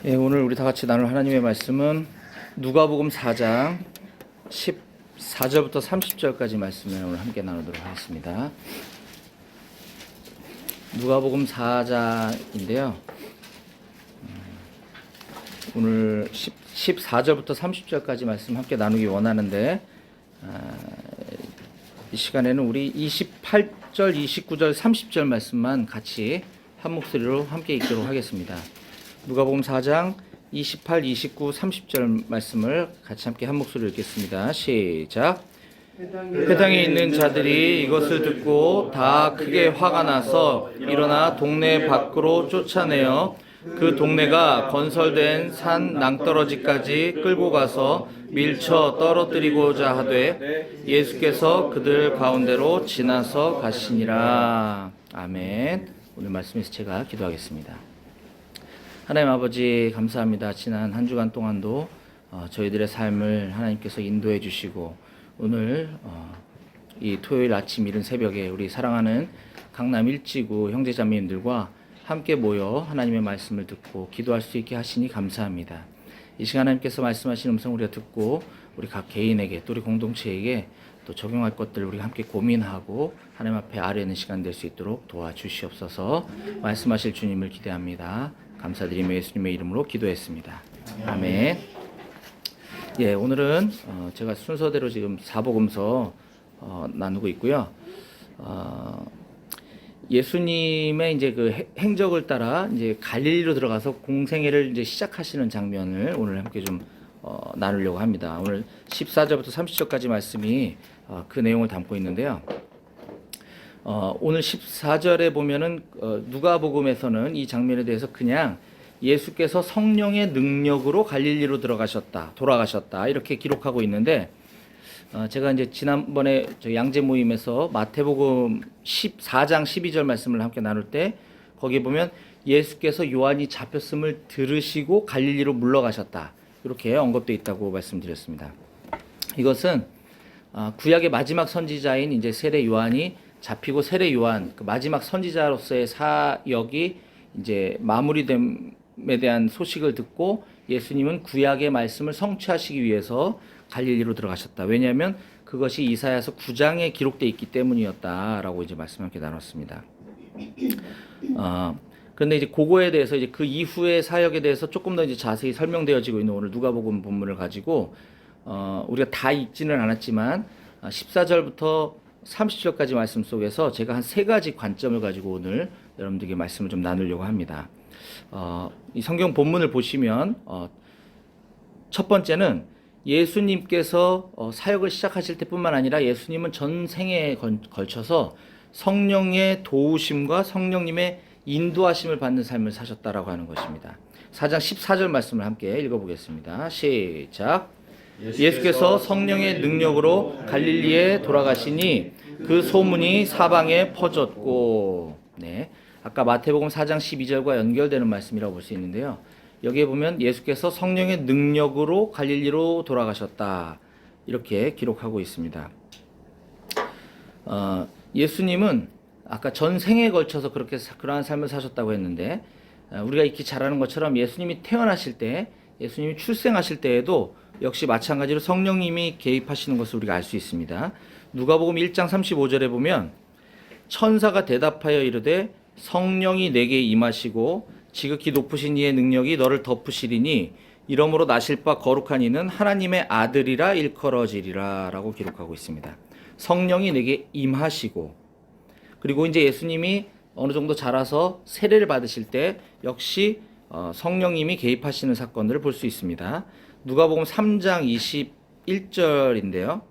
예, 오늘 우리 다 같이 나눌 하나님의 말씀은 누가복음 4장 14절부터 30절까지 말씀을 오늘 함께 나누도록 하겠습니다. 누가복음 4장인데요. 오늘 14절부터 30절까지 말씀 함께 나누기 원하는데 이 시간에는 우리 28절, 29절, 30절 말씀만 같이 한 목소리로 함께 읽도록 하겠습니다. 누가복음 4장 28, 29, 30절 말씀을 같이 함께 한 목소리로 읽겠습니다. 시작. 회당에 있는 자들이 이것을 듣고 다 크게 화가 나서 일어나 동네 밖으로 쫓아내어 그 동네가 건설된 산 낭떠러지까지 끌고 가서 밀쳐 떨어뜨리고자 하되 예수께서 그들 가운데로 지나서 가시니라. 아멘. 오늘 말씀에서 제가 기도하겠습니다. 하나님 아버지 감사합니다. 지난 한 주간 동안도 저희들의 삶을 하나님께서 인도해 주시고 오늘 이 토요일 아침 이른 새벽에 우리 사랑하는 강남 일지구 형제자매님들과 함께 모여 하나님의 말씀을 듣고 기도할 수 있게 하시니 감사합니다. 이 시간 하나님께서 말씀하신 음성 우리가 듣고 우리 각 개인에게 또 우리 공동체에게 또 적용할 것들을 우리가 함께 고민하고 하나님 앞에 아뢰는 시간 될 수 있도록 도와주시옵소서. 말씀하실 주님을 기대합니다. 감사드리며 예수님의 이름으로 기도했습니다. 아멘. 예, 오늘은 제가 순서대로 지금 사복음서 나누고 있고요. 예수님의 이제 그 행적을 따라 이제 갈릴리로 들어가서 공생애를 이제 시작하시는 장면을 오늘 함께 좀 나누려고 합니다. 오늘 14절부터 30절까지 말씀이 그 내용을 담고 있는데요. 오늘 14절에 보면은 누가복음에서는 이 장면에 대해서 그냥 예수께서 성령의 능력으로 갈릴리로 돌아가셨다 이렇게 기록하고 있는데 제가 이제 지난번에 저 양재 모임에서 마태복음 14장 12절 말씀을 함께 나눌 때 거기에 보면 예수께서 요한이 잡혔음을 들으시고 갈릴리로 물러가셨다 이렇게 언급되어 있다고 말씀드렸습니다. 이것은 구약의 마지막 선지자인 이제 세례 요한이 잡히고 세례 요한 그 마지막 선지자로서의 사역이 이제 마무리됨에 대한 소식을 듣고 예수님은 구약의 말씀을 성취하시기 위해서 갈릴리로 들어가셨다. 왜냐하면 그것이 이사야서 9장에 기록되어 있기 때문이었다라고 이제 말씀 함께 나눴습니다. 그런데 이제 그거에 대해서 이제 그 이후의 사역에 대해서 조금 더 이제 자세히 설명되어지고 있는 오늘 누가복음 본문을 가지고 우리가 다 읽지는 않았지만 14절부터 30절까지 말씀 속에서 제가 한 세 가지 관점을 가지고 오늘 여러분들에게 말씀을 좀 나누려고 합니다. 이 성경 본문을 보시면 첫 번째는 예수님께서 사역을 시작하실 때뿐만 아니라 예수님은 전 생애에 걸쳐서 성령의 도우심과 성령님의 인도하심을 받는 삶을 사셨다라고 하는 것입니다. 4장 14절 말씀을 함께 읽어보겠습니다. 시작. 예수께서 성령의 능력으로 갈릴리에 돌아가시니 그 소문이 사방에 퍼졌고, 네, 아까 마태복음 4장 12절과 연결되는 말씀이라고 볼 수 있는데요. 여기에 보면 예수께서 성령의 능력으로 갈릴리로 돌아가셨다 이렇게 기록하고 있습니다. 예수님은 아까 전 생에 걸쳐서 그러한 삶을 사셨다고 했는데 우리가 익히 잘 아는 것처럼 예수님이 태어나실 때, 예수님이 출생하실 때에도 역시 마찬가지로 성령님이 개입하시는 것을 우리가 알 수 있습니다. 누가복음 1장 35절에 보면 천사가 대답하여 이르되 성령이 내게 임하시고 지극히 높으신 이의 능력이 너를 덮으시리니 이러므로 나실 바 거룩한 이는 하나님의 아들이라 일컬어지리라 라고 기록하고 있습니다. 성령이 내게 임하시고, 그리고 이제 예수님이 어느 정도 자라서 세례를 받으실 때 역시 성령님이 개입하시는 사건들을 볼 수 있습니다. 누가복음 3장 21절인데요.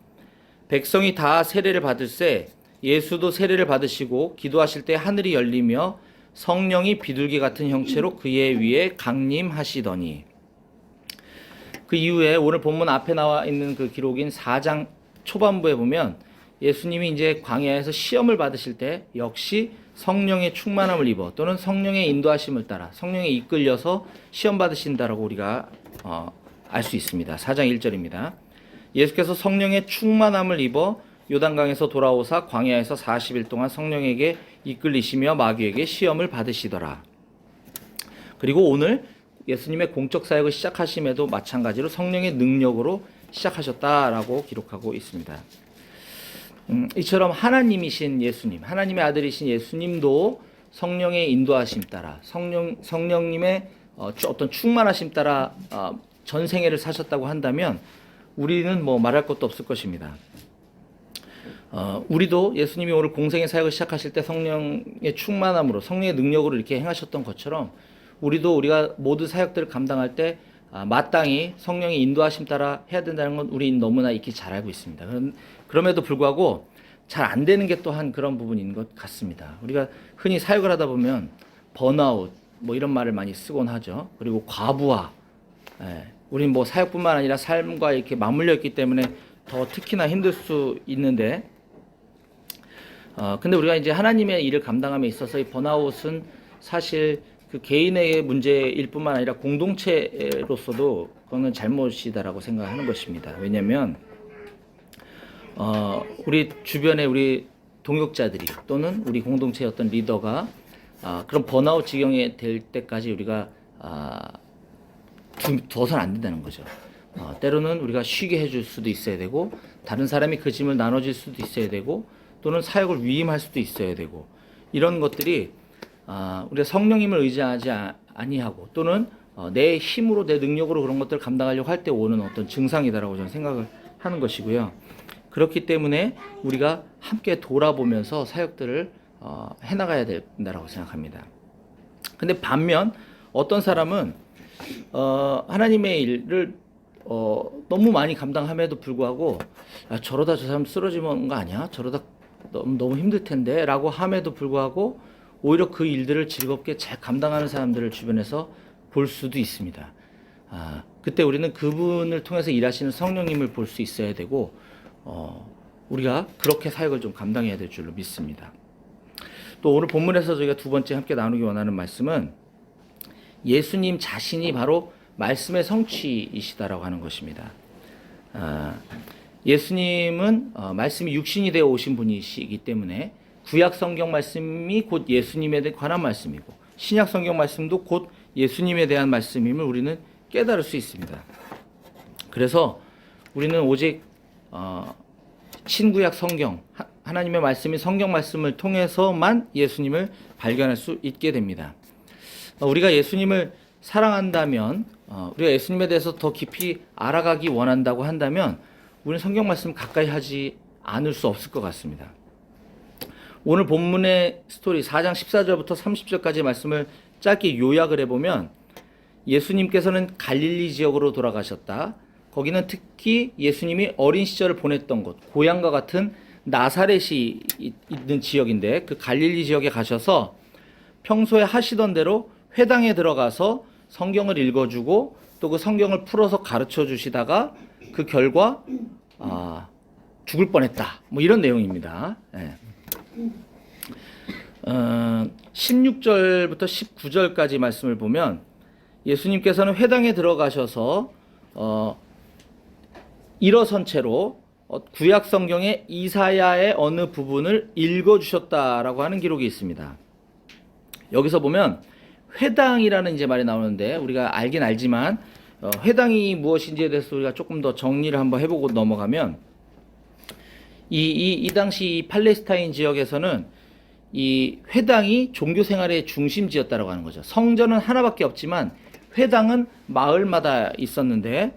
백성이 다 세례를 받을새 예수도 세례를 받으시고 기도하실 때 하늘이 열리며 성령이 비둘기 같은 형체로 그의 위에 강림하시더니, 그 이후에 오늘 본문 앞에 나와 있는 그 기록인 4장 초반부에 보면 예수님이 이제 광야에서 시험을 받으실 때 역시 성령의 충만함을 입어 또는 성령의 인도하심을 따라 성령에 이끌려서 시험 받으신다라고 우리가 알 수 있습니다. 4장 1절입니다. 예수께서 성령의 충만함을 입어 요단강에서 돌아오사 광야에서 40일 동안 성령에게 이끌리시며 마귀에게 시험을 받으시더라. 그리고 오늘 예수님의 공적 사역을 시작하심에도 마찬가지로 성령의 능력으로 시작하셨다라고 기록하고 있습니다. 이처럼 하나님이신 예수님, 하나님의 아들이신 예수님도 성령의 인도하심 따라 성령님의 어떤 충만하심 따라 전생애를 사셨다고 한다면 우리는 뭐 말할 것도 없을 것입니다. 우리도 예수님이 오늘 공생의 사역을 시작하실 때 성령의 충만함으로 성령의 능력으로 이렇게 행하셨던 것처럼 우리가 모든 사역들을 감당할 때 마땅히 성령의 인도하심 따라 해야 된다는 건 우리 너무나 익히 잘 알고 있습니다. 그럼에도 불구하고 잘 안 되는 게 또한 그런 부분인 것 같습니다. 우리가 흔히 사역을 하다 보면 번아웃 뭐 이런 말을 많이 쓰곤 하죠. 그리고 과부하. 우린 뭐 사역뿐만 아니라 삶과 이렇게 맞물려 있기 때문에 더 특히나 힘들 수 있는데, 근데 우리가 이제 하나님의 일을 감당함에 있어서 이 번아웃은 사실 그 개인의 문제일 뿐만 아니라 공동체로서도 그거는 잘못이다라고 생각하는 것입니다. 왜냐하면 우리 주변에 우리 동역자들이 또는 우리 공동체의 어떤 리더가 그런 번아웃 지경에 될 때까지 우리가 둬서는 안 된다는 거죠. 때로는 우리가 쉬게 해줄 수도 있어야 되고, 다른 사람이 그 짐을 나눠줄 수도 있어야 되고, 또는 사역을 위임할 수도 있어야 되고, 이런 것들이 우리가 성령님을 의지하지 아니하고 또는 내 힘으로 내 능력으로 그런 것들을 감당하려고 할 때 오는 어떤 증상이다라고 저는 생각을 하는 것이고요. 그렇기 때문에 우리가 함께 돌아보면서 사역들을 해나가야 된다라고 생각합니다. 근데 반면 어떤 사람은 하나님의 일을 너무 많이 감당함에도 불구하고 저러다 저 사람 쓰러지는 거 아니야? 저러다 너무 힘들 텐데 라고 함에도 불구하고 오히려 그 일들을 즐겁게 잘 감당하는 사람들을 주변에서 볼 수도 있습니다. 그때 우리는 그분을 통해서 일하시는 성령님을 볼 수 있어야 되고 우리가 그렇게 사역을 좀 감당해야 될 줄로 믿습니다. 또 오늘 본문에서 저희가 두 번째 함께 나누기 원하는 말씀은 예수님 자신이 바로 말씀의 성취이시다라고 하는 것입니다. 예수님은 말씀이 육신이 되어 오신 분이시기 때문에 구약 성경 말씀이 곧 예수님에 관한 말씀이고 신약 성경 말씀도 곧 예수님에 대한 말씀임을 우리는 깨달을 수 있습니다. 그래서 우리는 오직 신구약 성경, 하나님의 말씀인 성경 말씀을 통해서만 예수님을 발견할 수 있게 됩니다. 우리가 예수님을 사랑한다면, 우리가 예수님에 대해서 더 깊이 알아가기 원한다고 한다면 우리는 성경 말씀 가까이 하지 않을 수 없을 것 같습니다. 오늘 본문의 스토리 4장 14절부터 30절까지 말씀을 짧게 요약을 해보면 예수님께서는 갈릴리 지역으로 돌아가셨다. 거기는 특히 예수님이 어린 시절을 보냈던 곳, 고향과 같은 나사렛이 있는 지역인데 그 갈릴리 지역에 가셔서 평소에 하시던 대로 회당에 들어가서 성경을 읽어주고 또 그 성경을 풀어서 가르쳐 주시다가 그 결과 죽을 뻔했다. 뭐 이런 내용입니다. 16절부터 19절까지 말씀을 보면 예수님께서는 회당에 들어가셔서 일어선 채로 구약 성경의 이사야의 어느 부분을 읽어주셨다라고 하는 기록이 있습니다. 여기서 보면 회당이라는 이제 말이 나오는데 우리가 알긴 알지만 회당이 무엇인지에 대해서 우리가 조금 더 정리를 한번 해보고 넘어가면 이 당시 팔레스타인 지역에서는 이 회당이 종교 생활의 중심지였다라고 하는 거죠. 성전은 하나밖에 없지만 회당은 마을마다 있었는데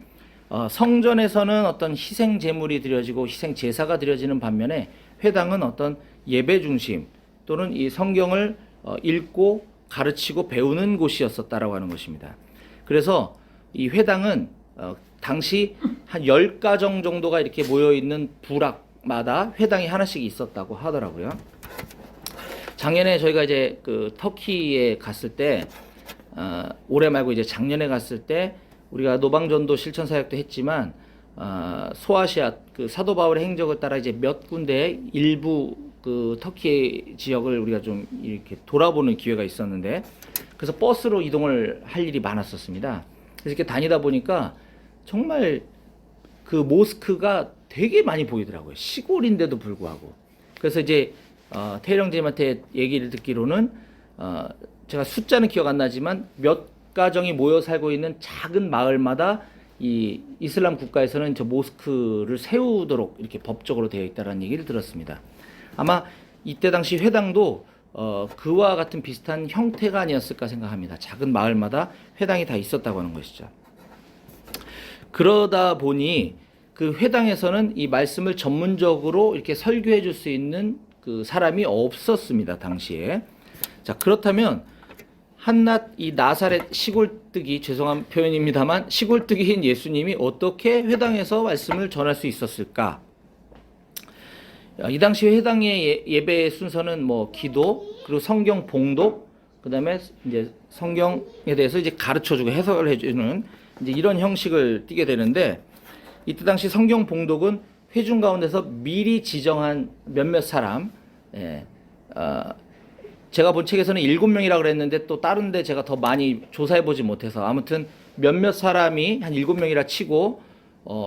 성전에서는 어떤 희생 제물이 드려지고 희생 제사가 드려지는 반면에 회당은 어떤 예배 중심 또는 이 성경을 읽고 가르치고 배우는 곳이었었다라고 하는 것입니다. 그래서 이 회당은 당시 한 10가정 정도가 이렇게 모여 있는 부락마다 회당이 하나씩 있었다고 하더라고요. 작년에 저희가 이제 그 터키에 갔을 때 올해 말고 이제 작년에 갔을 때 우리가 노방전도 실천 사역도 했지만 소아시아 그 사도 바울의 행적을 따라 이제 몇 군데 일부 그 터키 지역을 우리가 좀 이렇게 돌아보는 기회가 있었는데 그래서 버스로 이동을 할 일이 많았었습니다. 그래서 이렇게 다니다 보니까 정말 그 모스크가 되게 많이 보이더라고요. 시골인데도 불구하고. 그래서 이제 태일형제님한테 얘기를 듣기로는 제가 숫자는 기억 안 나지만 몇 가정이 모여 살고 있는 작은 마을마다 이 이슬람 국가에서는 저 모스크를 세우도록 이렇게 법적으로 되어 있다는 얘기를 들었습니다. 아마 이때 당시 회당도 그와 같은 비슷한 형태가 아니었을까 생각합니다. 작은 마을마다 회당이 다 있었다고 하는 것이죠. 그러다 보니 그 회당에서는 이 말씀을 전문적으로 이렇게 설교해 줄 수 있는 그 사람이 없었습니다, 당시에. 자, 그렇다면 한낱 이 나사렛 시골뜨기, 죄송한 표현입니다만 시골뜨기인 예수님이 어떻게 회당에서 말씀을 전할 수 있었을까? 이 당시 회당의 예배의 순서는 뭐 기도, 그리고 성경 봉독, 그다음에 이제 성경에 대해서 이제 가르쳐주고 해석을 해주는 이제 이런 형식을 띠게 되는데, 이때 당시 성경 봉독은 회중 가운데서 미리 지정한 몇몇 사람, 제가 본 책에서는 7명이라고 그랬는데 또 다른데 제가 더 많이 조사해보지 못해서 아무튼 몇몇 사람이 한 7명이라 치고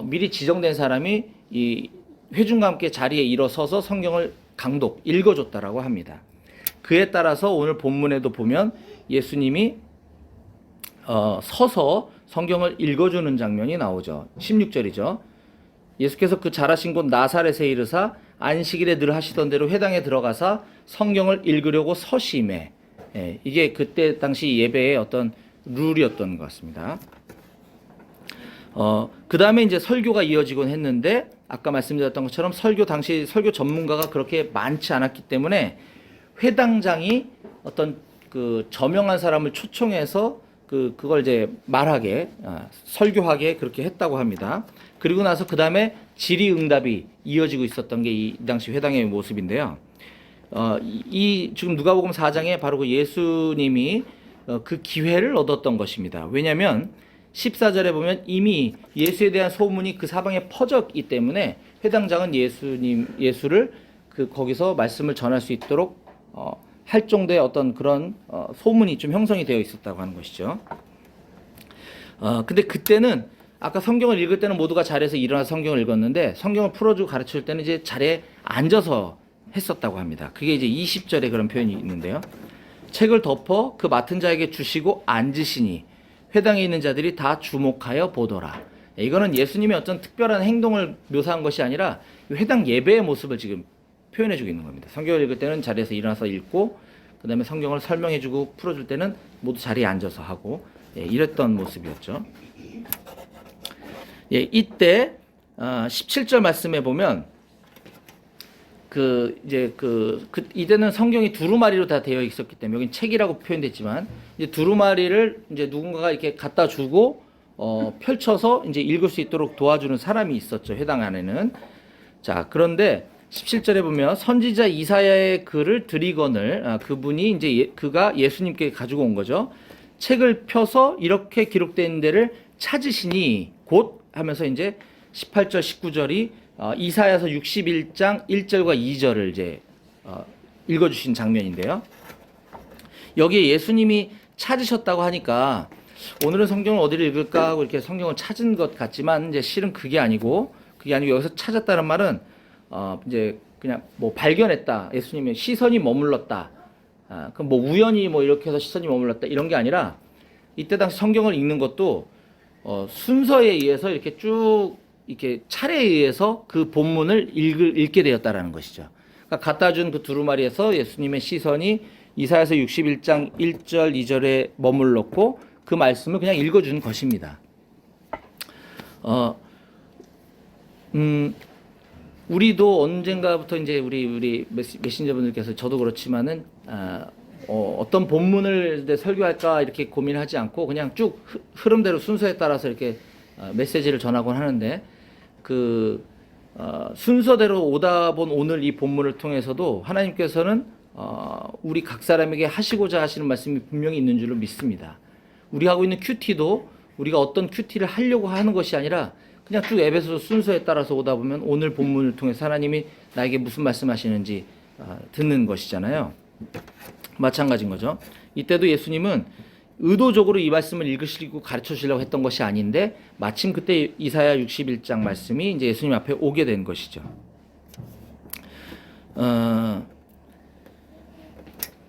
미리 지정된 사람이 이 회중과 함께 자리에 일어서서 성경을 강독 읽어줬다라고 합니다. 그에 따라서 오늘 본문에도 보면 예수님이 서서 성경을 읽어주는 장면이 나오죠. 16절이죠. 예수께서 그 자라신 곳 나사렛에 이르사 안식일에 늘 하시던 대로 회당에 들어가사 성경을 읽으려고 서심해. 이게 그때 당시 예배의 어떤 룰이었던 것 같습니다. 그 다음에 이제 설교가 이어지곤 했는데, 아까 말씀드렸던 것처럼 당시 설교 전문가가 그렇게 많지 않았기 때문에 회당장이 어떤 그 저명한 사람을 초청해서 그걸 이제 말하게, 설교하게 그렇게 했다고 합니다. 그리고 나서 그 다음에 질의응답이 이어지고 있었던 게 이 당시 회당의 모습인데요. 지금 누가복음 4장에 바로 그 예수님이 그 기회를 얻었던 것입니다. 왜냐하면 14절에 보면 이미 예수에 대한 소문이 그 사방에 퍼졌기 때문에 회당장은 예수를 거기서 말씀을 전할 수 있도록 할 정도의 어떤 그런 소문이 좀 형성이 되어 있었다고 하는 것이죠. 근데 그때는 아까 성경을 읽을 때는 모두가 자리에서 일어나서 성경을 읽었는데, 성경을 풀어주고 가르칠 때는 이제 자리에 앉아서 했었다고 합니다. 그게 이제 20절에 그런 표현이 있는데요. 책을 덮어 그 맡은 자에게 주시고 앉으시니 회당에 있는 자들이 다 주목하여 보더라. 이거는 예수님의 어떤 특별한 행동을 묘사한 것이 아니라 회당 예배의 모습을 지금 표현해주고 있는 겁니다. 성경을 읽을 때는 자리에서 일어나서 읽고, 그 다음에 성경을 설명해주고 풀어줄 때는 모두 자리에 앉아서 하고, 이랬던 모습이었죠. 이때 17절 말씀에 보면 이때는 성경이 두루마리로 다 되어 있었기 때문에 여긴 책이라고 표현됐지만 이제 두루마리를 이제 누군가가 이렇게 갖다 주고 펼쳐서 이제 읽을 수 있도록 도와주는 사람이 있었죠, 회당 안에는. 자, 그런데 17절에 보면 선지자 이사야의 글을 드리거늘, 그분이 이제 그가 예수님께 가지고 온 거죠. 책을 펴서 이렇게 기록된 데를 찾으시니 곧 하면서 이제 18절 19절이 이사야서 61장 1절과 2절을 이제 읽어주신 장면인데요. 여기에 예수님이 찾으셨다고 하니까 오늘은 성경을 어디를 읽을까 하고 이렇게 성경을 찾은 것 같지만 이제 실은 그게 아니고 여기서 찾았다는 말은 이제 그냥 뭐 발견했다, 예수님의 시선이 머물렀다, 그럼 뭐 우연히 뭐 이렇게 해서 시선이 머물렀다 이런 게 아니라 이때 당시 성경을 읽는 것도 순서에 의해서 이렇게 쭉 이렇게 차례에 의해서 그 본문을 읽게 되었다라는 것이죠. 그러니까 갖다 준 그 두루마리에서 예수님의 시선이 이사야서 61장 1절 2절에 머물렀고 그 말씀을 그냥 읽어준 것입니다. 우리도 언젠가부터 이제 우리 메신저분들께서 저도 그렇지만은 어떤 본문을 설교할까 이렇게 고민하지 않고 그냥 쭉 흐름대로 순서에 따라서 이렇게 메시지를 전하곤 하는데, 순서대로 오다 본 오늘 이 본문을 통해서도 하나님께서는 우리 각 사람에게 하시고자 하시는 말씀이 분명히 있는 줄로 믿습니다. 우리 하고 있는 큐티도 우리가 어떤 큐티를 하려고 하는 것이 아니라 그냥 쭉 에베소 순서에 따라서 오다 보면 오늘 본문을 통해서 하나님이 나에게 무슨 말씀하시는지 듣는 것이잖아요. 마찬가지인 거죠. 이때도 예수님은 의도적으로 이 말씀을 읽으시고 가르쳐 주려고 했던 것이 아닌데 마침 그때 이사야 61장 말씀이 이제 예수님 앞에 오게 된 것이죠.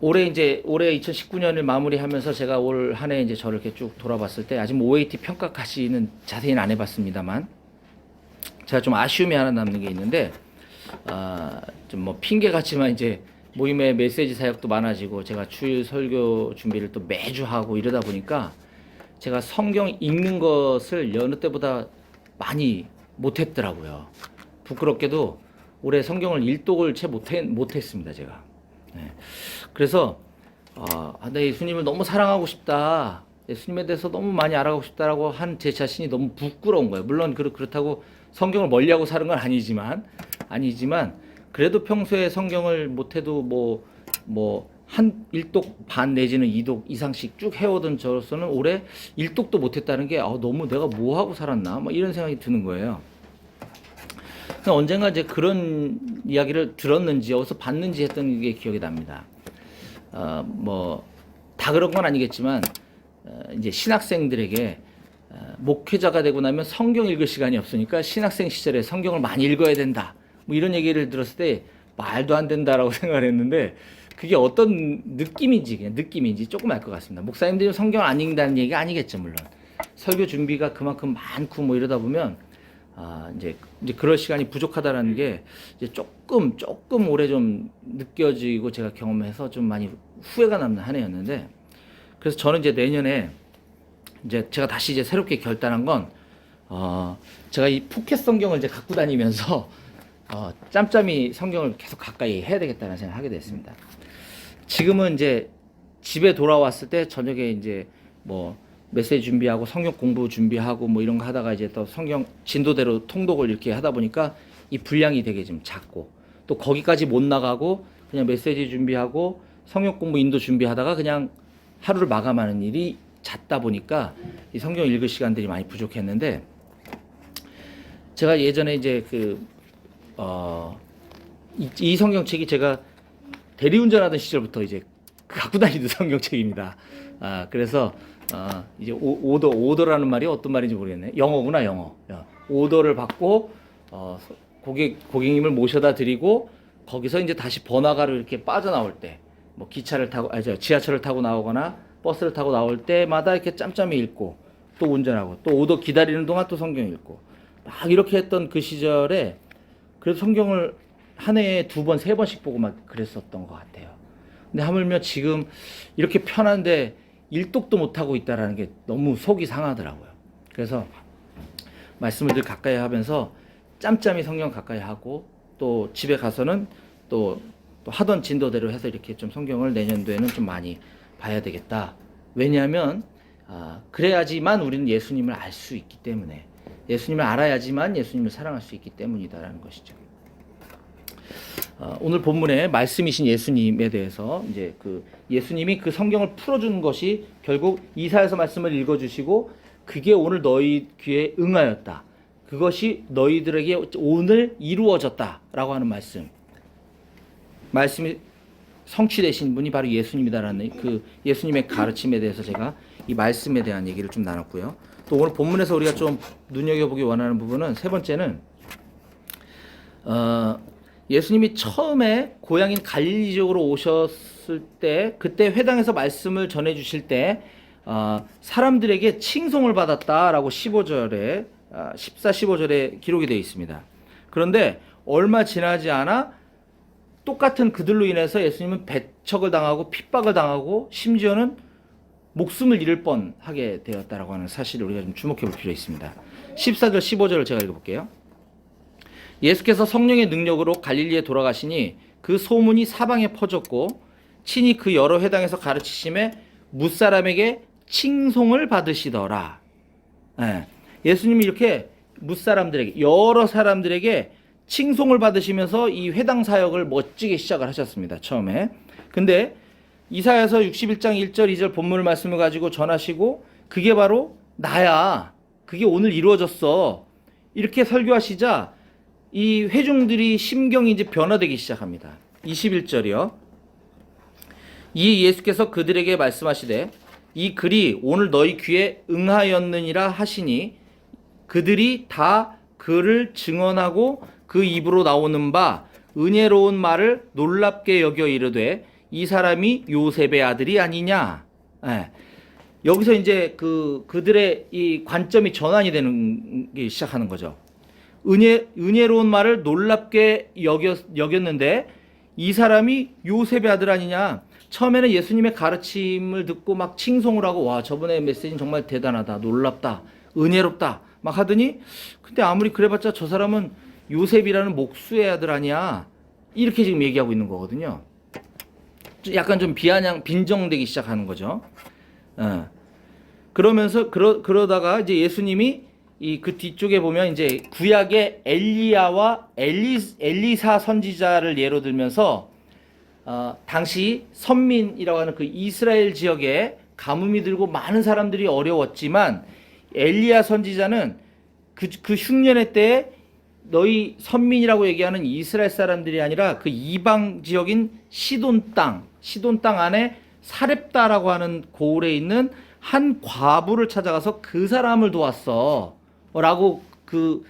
올해 2019년을 마무리하면서 제가 올 한 해 이제 저를 이렇게 쭉 돌아봤을 때 아직 뭐 OAT 평가까지는 자세히는 안 해봤습니다만 제가 좀 아쉬움이 하나 남는 게 있는데 좀 뭐 핑계 같지만 이제 모임에 메시지 사역도 많아지고 제가 주일 설교 준비를 또 매주 하고 이러다 보니까 제가 성경 읽는 것을 여느 때보다 많이 못했더라고요. 부끄럽게도 올해 성경을 일독을 채 못했습니다 제가. 네. 그래서 내 예수님을 너무 사랑하고 싶다, 예수님에 대해서 너무 많이 알아가고 싶다라고 한 제 자신이 너무 부끄러운 거예요. 물론 그렇다고 성경을 멀리하고 사는 건 아니지만 그래도 평소에 성경을 못해도 한 1독 반 내지는 2독 이상씩 쭉 해오던 저로서는 올해 1독도 못했다는 게 너무 내가 뭐 하고 살았나 이런 생각이 드는 거예요. 언젠가 이제 그런 이야기를 들었는지 어디서 봤는지 했던 게 기억이 납니다. 다 그런 건 아니겠지만 이제 신학생들에게 목회자가 되고 나면 성경 읽을 시간이 없으니까 신학생 시절에 성경을 많이 읽어야 된다, 이런 얘기를 들었을 때 말도 안 된다라고 생각을 했는데 그게 어떤 느낌인지 조금 알 것 같습니다. 목사님들이 성경을 안 읽는다는 얘기가 아니겠죠. 물론 설교 준비가 그만큼 많고 이러다 보면 이제 그럴 시간이 부족하다라는 게 이제 조금 올해 좀 느껴지고 제가 경험해서 좀 많이 후회가 남는 한 해였는데, 그래서 저는 이제 내년에 이제 제가 다시 이제 새롭게 결단한 건 제가 이 푸켓 성경을 이제 갖고 다니면서 짬짬이 성경을 계속 가까이 해야 되겠다는 생각을 하게 됐습니다. 지금은 이제 집에 돌아왔을 때 저녁에 이제 메시지 준비하고 성경 공부 준비하고 이런 거 하다가 이제 또 성경 진도대로 통독을 이렇게 하다 보니까 이 분량이 되게 좀 작고, 또 거기까지 못 나가고 그냥 메시지 준비하고 성경 공부 인도 준비하다가 그냥 하루를 마감하는 일이 잦다 보니까 이 성경 읽을 시간들이 많이 부족했는데, 제가 예전에 이제 이 성경책이 제가 대리운전하던 시절부터 이제 갖고 다니던 성경책입니다. 그래서 이제 오더라는 말이 어떤 말인지 모르겠네. 영어구나, 영어. 오더를 받고 고객님을 모셔다 드리고 거기서 이제 다시 번화가로 이렇게 빠져나올 때 지하철을 타고 나오거나 버스를 타고 나올 때마다 이렇게 짬짬이 읽고 또 운전하고 또 오더 기다리는 동안 또 성경 읽고 막 이렇게 했던 그 시절에 그래도 성경을 한 해에 2번, 3번씩 보고 막 그랬었던 것 같아요. 근데 하물며 지금 이렇게 편한데 일독도 못하고 있다라는 게 너무 속이 상하더라고요. 그래서 말씀을 늘 가까이 하면서 짬짬이 성경 가까이 하고 또 집에 가서는 또 하던 진도대로 해서 이렇게 좀 성경을 내년도에는 좀 많이 봐야 되겠다. 왜냐하면 그래야지만 우리는 예수님을 알 수 있기 때문에, 예수님을 알아야지만 예수님을 사랑할 수 있기 때문이다라는 것이죠. 오늘 본문의 말씀이신 예수님에 대해서 이제 예수님이 그 성경을 풀어주는 것이 결국 이사야서 말씀을 읽어주시고 그게 오늘 너희 귀에 응하였다, 그것이 너희들에게 오늘 이루어졌다라고 하는 말씀이 성취되신 분이 바로 예수님이다라는 그 예수님의 가르침에 대해서 제가 이 말씀에 대한 얘기를 좀 나눴고요. 또 오늘 본문에서 우리가 좀 눈여겨보기 원하는 부분은 세 번째는 예수님이 처음에 고향인 갈릴리 지역으로 오셨을 때 그때 회당에서 말씀을 전해 주실 때 사람들에게 칭송을 받았다라고 14, 15절에 기록이 되어 있습니다. 그런데 얼마 지나지 않아 똑같은 그들로 인해서 예수님은 배척을 당하고 핍박을 당하고 심지어는 목숨을 잃을 뻔하게 되었다라고 하는 사실을 우리가 좀 주목해 볼 필요가 있습니다. 14절 15절을 제가 읽어볼게요. 예수께서 성령의 능력으로 갈릴리에 돌아가시니 그 소문이 사방에 퍼졌고 친히 그 여러 회당에서 가르치심에 뭇사람에게 칭송을 받으시더라. 예수님이 이렇게 뭇사람들에게, 여러 사람들에게 칭송을 받으시면서 이 회당 사역을 멋지게 시작을 하셨습니다. 처음에. 근데 이사야서 61장 1절 2절 본문을 말씀을 가지고 전하시고 그게 바로 나야, 그게 오늘 이루어졌어, 이렇게 설교하시자 이 회중들이 심경이 이제 변화되기 시작합니다. 21절이요. 이 예수께서 그들에게 말씀하시되 이 글이 오늘 너희 귀에 응하였느니라 하시니 그들이 다 그를 증언하고 그 입으로 나오는 바 은혜로운 말을 놀랍게 여겨 이르되 이 사람이 요셉의 아들이 아니냐. 예. 여기서 이제 그들의 이 관점이 전환이 되는 게 시작하는 거죠. 은혜로운 말을 놀랍게 여겼는데 이 사람이 요셉의 아들 아니냐. 처음에는 예수님의 가르침을 듣고 막 칭송을 하고, 와, 저번에 메시지는 정말 대단하다, 놀랍다, 은혜롭다 막 하더니, 근데 아무리 그래봤자 저 사람은 요셉이라는 목수의 아들 아니야, 이렇게 지금 얘기하고 있는 거거든요. 약간 좀 빈정되기 시작하는 거죠. 그러면서 그러다가 이제 예수님이 그 뒤쪽에 보면 이제 구약의 엘리야와 엘리사 선지자를 예로 들면서 당시 선민이라고 하는 그 이스라엘 지역에 가뭄이 들고 많은 사람들이 어려웠지만, 엘리야 선지자는 그 흉년의 때에 너희 선민이라고 얘기하는 이스라엘 사람들이 아니라 그 이방 지역인 시돈 땅 안에 사렙다라고 하는 고을에 있는 한 과부를 찾아가서 그 사람을 도왔어 라고 그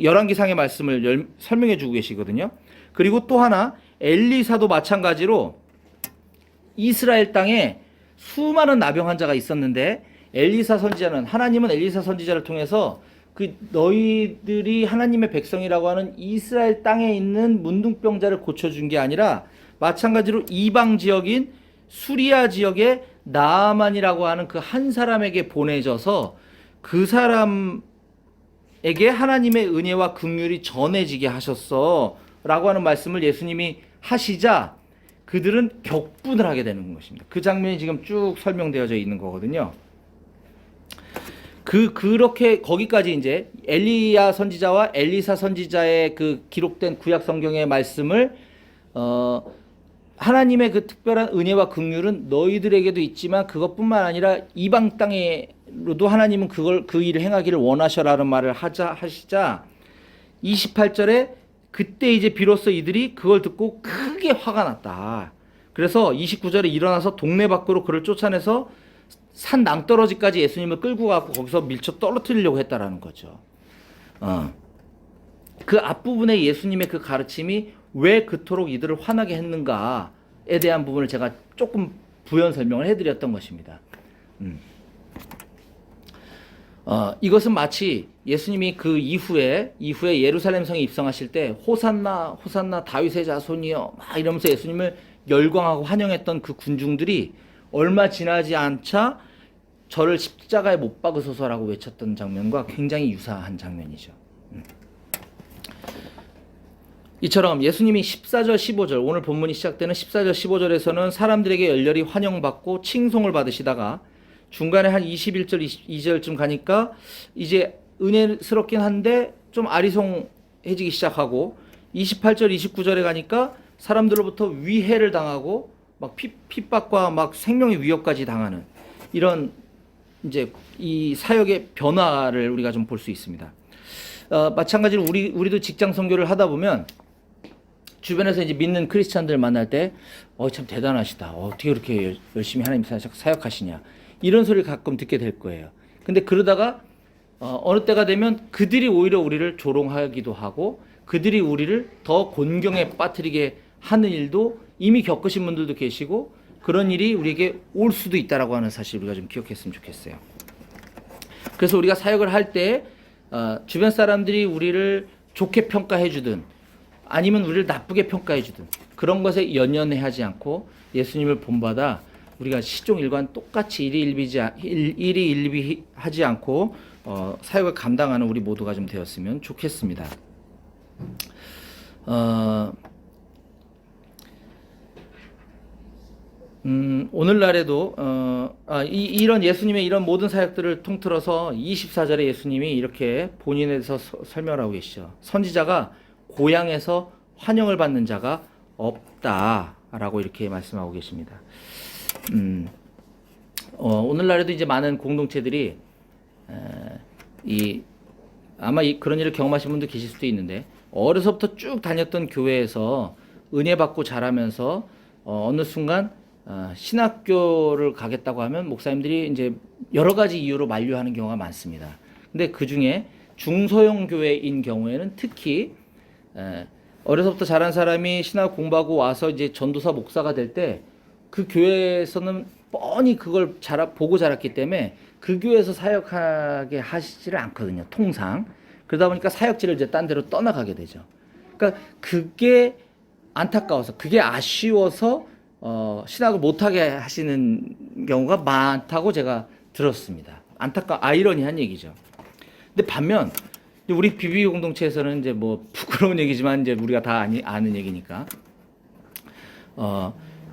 열왕기상의 말씀을 설명해 주고 계시거든요. 그리고 또 하나, 엘리사도 마찬가지로 이스라엘 땅에 수많은 나병 환자가 있었는데, 엘리사 선지자는, 하나님은 엘리사 선지자를 통해서 그 너희들이 하나님의 백성이라고 하는 이스라엘 땅에 있는 문둥병자를 고쳐준 게 아니라, 마찬가지로 이방 지역인 수리아 지역의 나아만이라고 하는 그 한 사람에게 보내져서 그 사람에게 하나님의 은혜와 긍휼이 전해지게 하셨어 라고 하는 말씀을 예수님이 하시자 그들은 격분을 하게 되는 것입니다. 그 장면이 지금 쭉 설명되어져 있는 거거든요. 그렇게 거기까지 이제 엘리야 선지자와 엘리사 선지자의 그 기록된 구약 성경의 말씀을 하나님의 그 특별한 은혜와 긍휼은 너희들에게도 있지만 그것뿐만 아니라 이방 땅에로도 하나님은 그 일을 행하기를 원하셔라는 말을 하시자 28절에 그때 이제 비로소 이들이 그걸 듣고 크게 화가 났다. 그래서 29절에 일어나서 동네 밖으로 그를 쫓아내서 산 낭떠러지까지 예수님을 끌고 가고 거기서 밀쳐 떨어뜨리려고 했다라는 거죠. 그 앞부분에 예수님의 그 가르침이 왜 그토록 이들을 화나게 했는가에 대한 부분을 제가 조금 부연 설명을 해드렸던 것입니다. 이것은 마치 예수님이 그 이후에 예루살렘 성에 입성하실 때 호산나 호산나 다윗의 자손이여 막 이러면서 예수님을 열광하고 환영했던 그 군중들이 얼마 지나지 않자 저를 십자가에 못 박으소서라고 외쳤던 장면과 굉장히 유사한 장면이죠. 이처럼 예수님이 14절 15절 오늘 본문이 시작되는 14절 15절에서는 사람들에게 열렬히 환영받고 칭송을 받으시다가 중간에 한 21절 22절쯤 가니까 이제 은혜스럽긴 한데 좀 아리송해지기 시작하고 28절 29절에 가니까 사람들로부터 위해를 당하고 막 핍박과 막 생명의 위협까지 당하는 이런 이제 이 사역의 변화를 우리가 좀 볼 수 있습니다. 마찬가지로 우리도 직장 선교를 하다 보면 주변에서 이제 믿는 크리스찬들 만날 때 참 대단하시다. 어떻게 그렇게 열심히 하나님 사역하시냐. 이런 소리를 가끔 듣게 될 거예요. 근데 그러다가 어느 때가 되면 그들이 오히려 우리를 조롱하기도 하고 그들이 우리를 더 곤경에 빠뜨리게 하는 일도 이미 겪으신 분들도 계시고 그런 일이 우리에게 올 수도 있다라고 하는 사실 우리가 좀 기억했으면 좋겠어요. 그래서 우리가 사역을 할 때 주변 사람들이 우리를 좋게 평가해 주든 아니면 우리를 나쁘게 평가해 주든 그런 것에 연연해하지 않고 예수님을 본받아 우리가 시종일관 똑같이 일희일비하지 않고 사역을 감당하는 우리 모두가 좀 되었으면 좋겠습니다. 오늘날에도 이런 예수님의 이런 모든 사역들을 통틀어서 24절에 예수님이 이렇게 본인에 대해서 설명을 하고 계시죠. 선지자가 고향에서 환영을 받는 자가 없다라고 이렇게 말씀하고 계십니다. 오늘날에도 이제 많은 공동체들이 아마 그런 일을 경험하신 분도 계실 수도 있는데 어려서부터 쭉 다녔던 교회에서 은혜 받고 자라면서 어느 순간 신학교를 가겠다고 하면 목사님들이 이제 여러 가지 이유로 만류하는 경우가 많습니다. 근데 그 중에 중소형 교회인 경우에는 특히 어려서부터 자란 사람이 신학 공부하고 와서 이제 전도사 목사가 될 때 그 교회에서는 뻔히 그걸 보고 자랐기 때문에 그 교회에서 사역하게 하시지를 않거든요. 통상. 그러다 보니까 사역지를 이제 딴 데로 떠나가게 되죠. 그러니까 그게 안타까워서, 그게 아쉬워서 신학을 못하게 하시는 경우가 많다고 제가 들었습니다. 아이러니한 얘기죠. 근데 반면 우리 BB 공동체에서는 이제 뭐 부끄러운 얘기지만 이제 우리가 다 아는 얘기니까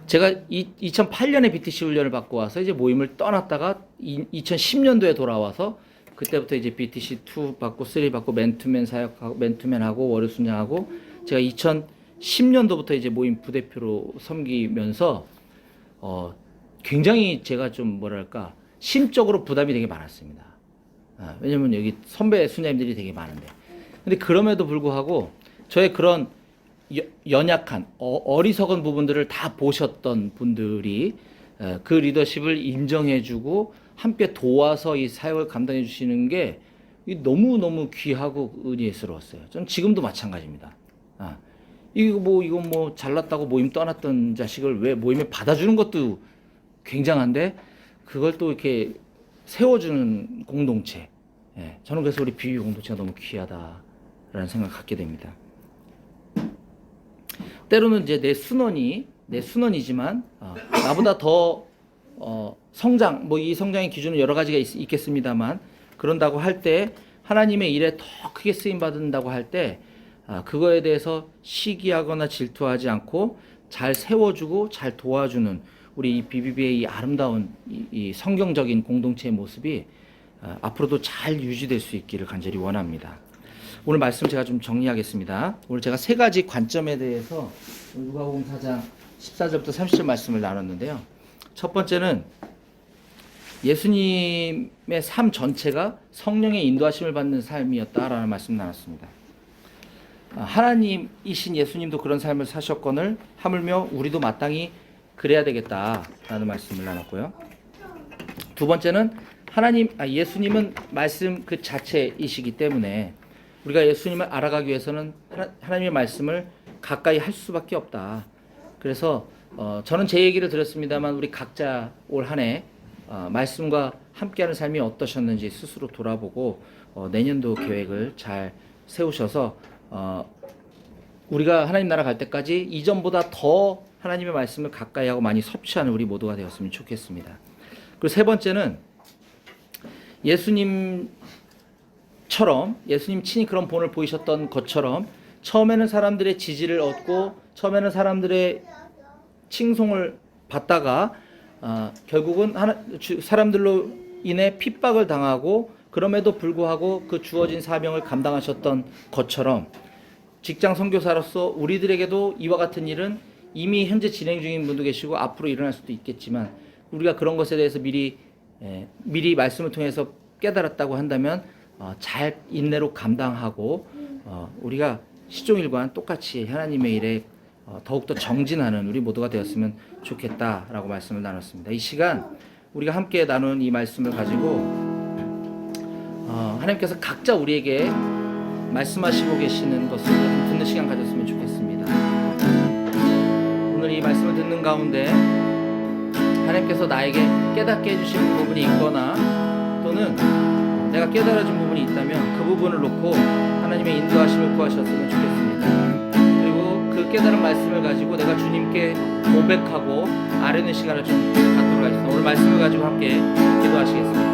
제가 2008년에 BTC 훈련을 받고 와서 이제 모임을 떠났다가 2010년도에 돌아와서 그때부터 이제 BTC2 받고 3 받고 맨투맨 사역하고 맨투맨하고 월요 순장하고 제가 2010년도부터 이제 모임 부대표로 섬기면서 굉장히 제가 좀 뭐랄까 심적으로 부담이 되게 많았습니다. 왜냐면 여기 선배 수녀님들이 되게 많은데, 근데 그럼에도 불구하고 저의 그런 연약한 어리석은 부분들을 다 보셨던 분들이 그 리더십을 인정해주고 함께 도와서 이 사역을 감당해 주시는 게 너무너무 귀하고 은혜스러웠어요. 저는 지금도 마찬가지입니다. 이건 뭐 잘났다고 모임 떠났던 자식을 왜 모임에 받아주는 것도 굉장한데 그걸 또 이렇게 세워주는 공동체. 저는 그래서 우리 비유 공동체가 너무 귀하다라는 생각을 갖게 됩니다. 때로는 이제 내 순원이지만 나보다 더 성장, 뭐 이 성장의 기준은 여러 가지가 있겠습니다만 그런다고 할 때 하나님의 일에 더 크게 쓰임 받는다고 할 때 그거에 대해서 시기하거나 질투하지 않고 잘 세워주고 잘 도와주는 우리 이 BBB의 이 아름다운 이 성경적인 공동체의 모습이 앞으로도 잘 유지될 수 있기를 간절히 원합니다. 오늘 말씀 제가 좀 정리하겠습니다. 오늘 제가 세 가지 관점에 대해서 누가복음 4장 14절부터 30절 말씀을 나눴는데요. 첫 번째는 예수님의 삶 전체가 성령의 인도하심을 받는 삶이었다라는 말씀 나눴습니다. 하나님이신 예수님도 그런 삶을 사셨거늘 하물며 우리도 마땅히 그래야 되겠다라는 말씀을 나눴고요. 두 번째는 예수님은 말씀 그 자체이시기 때문에 우리가 예수님을 알아가기 위해서는 하나님의 말씀을 가까이 할 수밖에 없다. 그래서 저는 제 얘기를 드렸습니다만 우리 각자 올 한 해 말씀과 함께하는 삶이 어떠셨는지 스스로 돌아보고 내년도 계획을 잘 세우셔서 우리가 하나님 나라 갈 때까지 이전보다 더 하나님의 말씀을 가까이 하고 많이 섭취하는 우리 모두가 되었으면 좋겠습니다. 그리고 세 번째는 예수님 친히 그런 본을 보이셨던 것처럼 처음에는 사람들의 지지를 얻고 처음에는 사람들의 칭송을 받다가 결국은 사람들로 인해 핍박을 당하고 그럼에도 불구하고 그 주어진 사명을 감당하셨던 것처럼 직장 선교사로서 우리들에게도 이와 같은 일은 이미 현재 진행 중인 분도 계시고 앞으로 일어날 수도 있겠지만 우리가 그런 것에 대해서 미리 말씀을 통해서 깨달았다고 한다면 잘 인내로 감당하고 우리가 시종일관 똑같이 하나님의 일에 더욱더 정진하는 우리 모두가 되었으면 좋겠다라고 말씀을 나눴습니다. 이 시간 우리가 함께 나눈 이 말씀을 가지고 하나님께서 각자 우리에게 말씀하시고 계시는 것을 듣는 시간 가졌으면 좋겠습니다. 오늘 이 말씀을 듣는 가운데 하나님께서 나에게 깨닫게 해주신 부분이 있거나 또는 내가 깨달아진 부분이 있다면 그 부분을 놓고 하나님의 인도하심을 구하셨으면 좋겠습니다. 그리고 그 깨달은 말씀을 가지고 내가 주님께 고백하고 아뢰는 시간을 좀 갖도록 하겠습니다. 오늘 말씀을 가지고 함께 기도하시겠습니다.